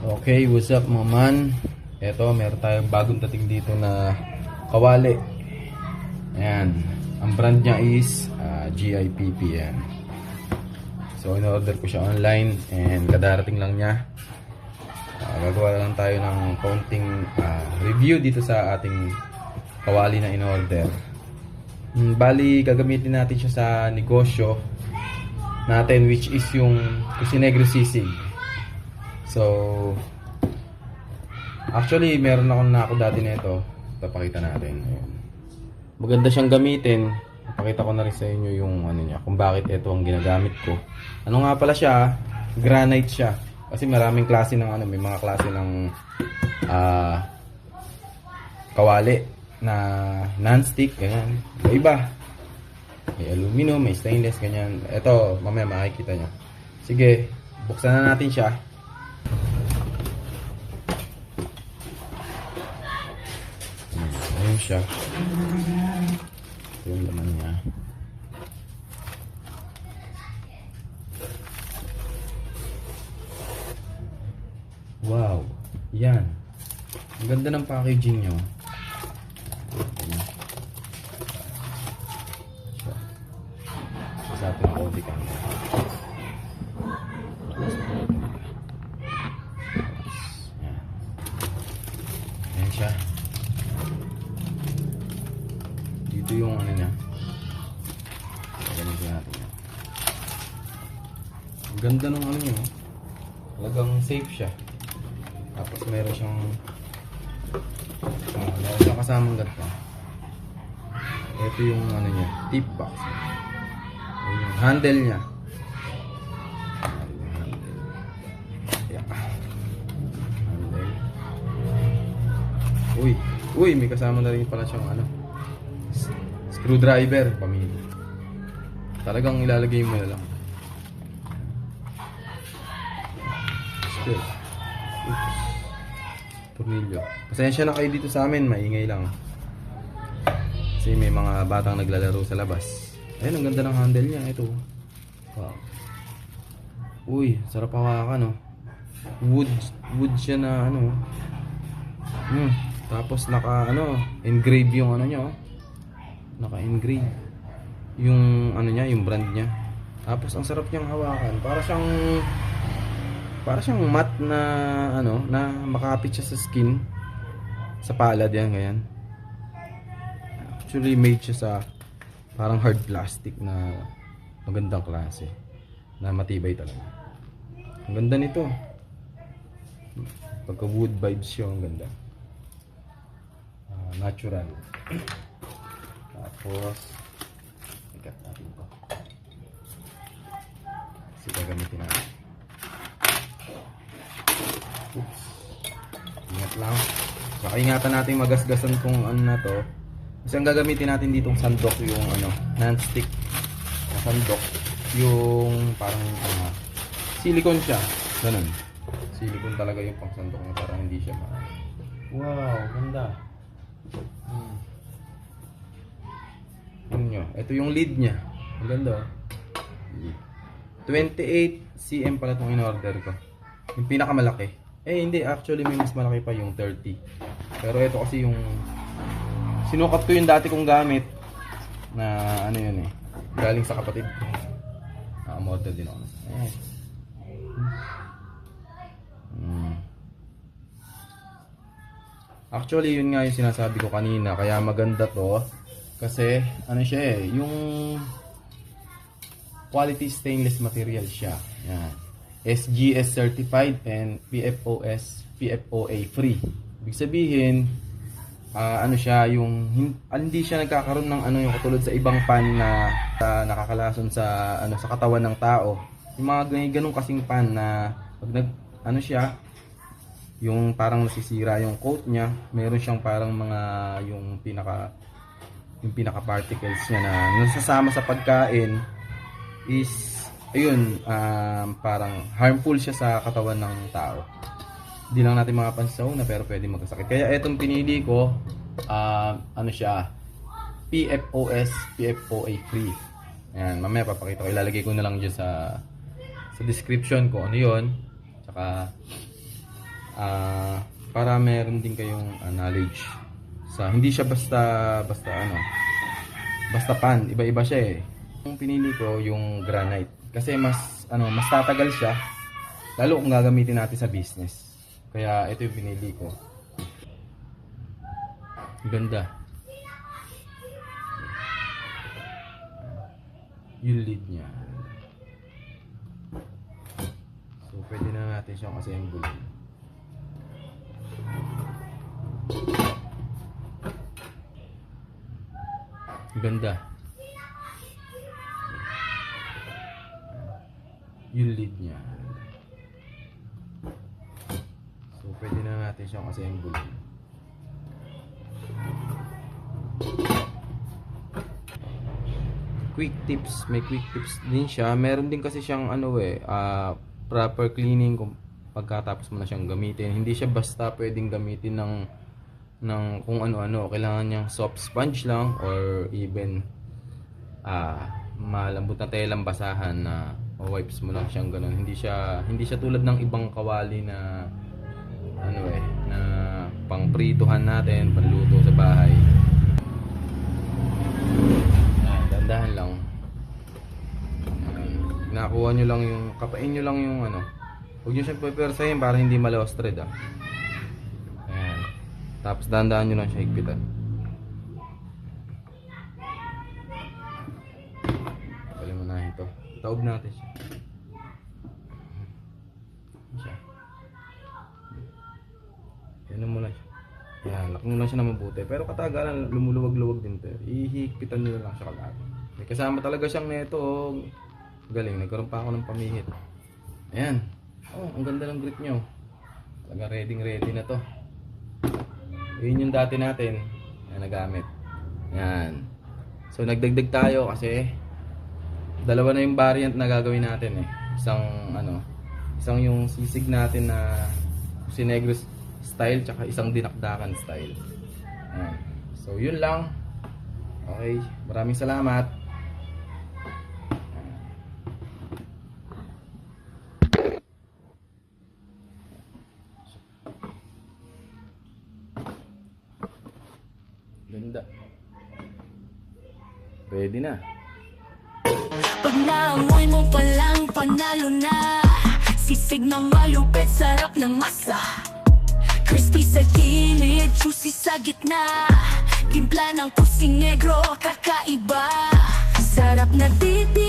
Okay, what's up mga man? Eto, meron tayong bagong dating dito na kawali. Ayan. Ang brand niya is GIPP. Ayan. So, in-order ko siya online and kadarating lang niya. Gagawa lang tayo ng counting review dito sa ating kawali na in-order. Bali, gagamitin natin siya sa negosyo natin, which is yung Cusinegro Sisig. So, actually, meron ako dati nito. Papakita natin. Ayan. Maganda siyang gamitin. Papakita ko na rin sa inyo yung ano niya, kung bakit ito ang ginagamit ko. Ano nga pala siya? Granite siya. Kasi maraming klase ng may mga klase ng kawali na non-stick, ganyan. Iba. May aluminum, may stainless, ganyan. Ito, mamaya makikita nyo. Sige, buksan na natin siya. Ayun siya. Ito yung laman niya. Wow. Yan. Ang ganda ng packaging nyo. Sa ating konti kami. Ayan siya. Dito yung ano niya. Gamitin natin yan. Ang ganda ng ano niya. Talagang safe siya. Tapos meron siyang kasamang ganito. Ito yung ano niya, tip box. Ito yung handle niya. Yeah. Handle. Uy, may kasama na rin pala siyang screwdriver, pamili. Talagang ilalagay mo na lang. Still. Oops. Tornilyo. Pasensya na kayo dito sa amin, maingay lang. Kasi may mga batang naglalaro sa labas. Ayun, ang ganda ng handle niya. Ito. Wow. Uy, sarap hawakan, no? Wood siya na Tapos engrave yung niya, oh. Naka-engrave yung niya, yung brand niya. Tapos ang sarap niyang hawakan. Para siyang matte na na makapit siya sa skin, sa palad yan, ganyan. Actually made siya sa parang hard plastic na magandang klase, na matibay talaga. Ang ganda nito. Pagka wood vibes siya, ang ganda. Natural. Tapos ikat natin to. Kasi gagamitin natin. Oops. Ingat lang. Baka ingatan natin magasgasan kung na to. Kasi ang gagamitin natin ditong sandok yung non-stick na sandok. Yung parang silicone siya. Ganun. Silicone talaga yung pang sandok niya para hindi siya Wow, ganda. Yun nyo. Ito yung lead niya. Ang ganda. 28 cm pala itong in-order ko. Yung pinakamalaki. Hindi. Actually, may mas malaki pa yung 30. Pero ito kasi yung sinukat ko yung dati kong gamit na yun galing sa kapatid ko. Model din ako. Actually, yun nga yung sinasabi ko kanina. Kaya maganda to. Kasi, siya yung quality stainless material siya. Yan. SGS certified and PFOA free. Ibig sabihin, siya yung hindi siya nagkakaroon ng yung katulad sa ibang pan na nakakalason sa sa katawan ng tao. Yung mga ganung kasing pan na pag siya, yung parang nasisira yung coat niya, meron siyang parang mga yung pinaka particles niya na nasasama sa pagkain is parang harmful siya sa katawan ng tao. Hindi lang natin makapansin sa una, pero pwede magkasakit. Kaya itong pinili ko, siya, PFOA free. Ayan, mamaya papakita ko. Ilalagay ko na lang dyan sa description ko ano yun. Tsaka Para meron din kayong knowledge sa hindi siya basta pan, iba-iba siya eh. Yung pinili ko yung granite kasi mas tatagal siya lalo kung gagamitin natin sa business. Kaya ito yung pinili ko. Ganda. Yung lid niya. So pwede na natin siyang assemble. Ganda. Yung lid niya. So pwede na natin siyang assemble. Quick tips, may quick tips din siya. Meron din kasi siyang proper cleaning kung pagkatapos mo na siyang gamitin. Hindi siya basta pwedeng gamitin ng kung ano-ano. Kailangan niyang soft sponge lang or even malambot na telang basahan na wipes mo lang siyang ganun. Hindi siya tulad ng ibang kawali na na pangprituhan natin, panluto sa bahay. Dahan lang. Nakuha nyo lang yung, kapain nyo lang yung huwag nyo siyang pepersahin para hindi malawas thread Ayan. Tapos dahan-dahan nyo lang siya higpitan. Pali mo na ito. Taob natin siya. Yan mo lang siya. Yan, lock nyo lang siya na mabuti. Pero katagalan, lumuluwag-luwag din ito. Ihigpitan nyo lang siya kalahati. May kasama talaga siyang neto. Galing, nagkaroon pa ako ng pamihit. Ayan. Ang ganda ng grip nyo. Talaga ready na to. Yun yung dati natin na nagamit. Ayan. So nagdagdag tayo kasi dalawa na yung variant na gagawin natin eh. Isang yung sisig natin na Sinegro style tsaka isang dinakdakan style. Ayan. So yun lang. Okay, maraming salamat. Ganda. Ready na. Pag naamoy mo palang panalo na. Sisig ng malupit, sarap ng masa. Crispy sa gilid, juicy sa gitna. Timpla ng pusing negro, kakaiba. Sarap na titi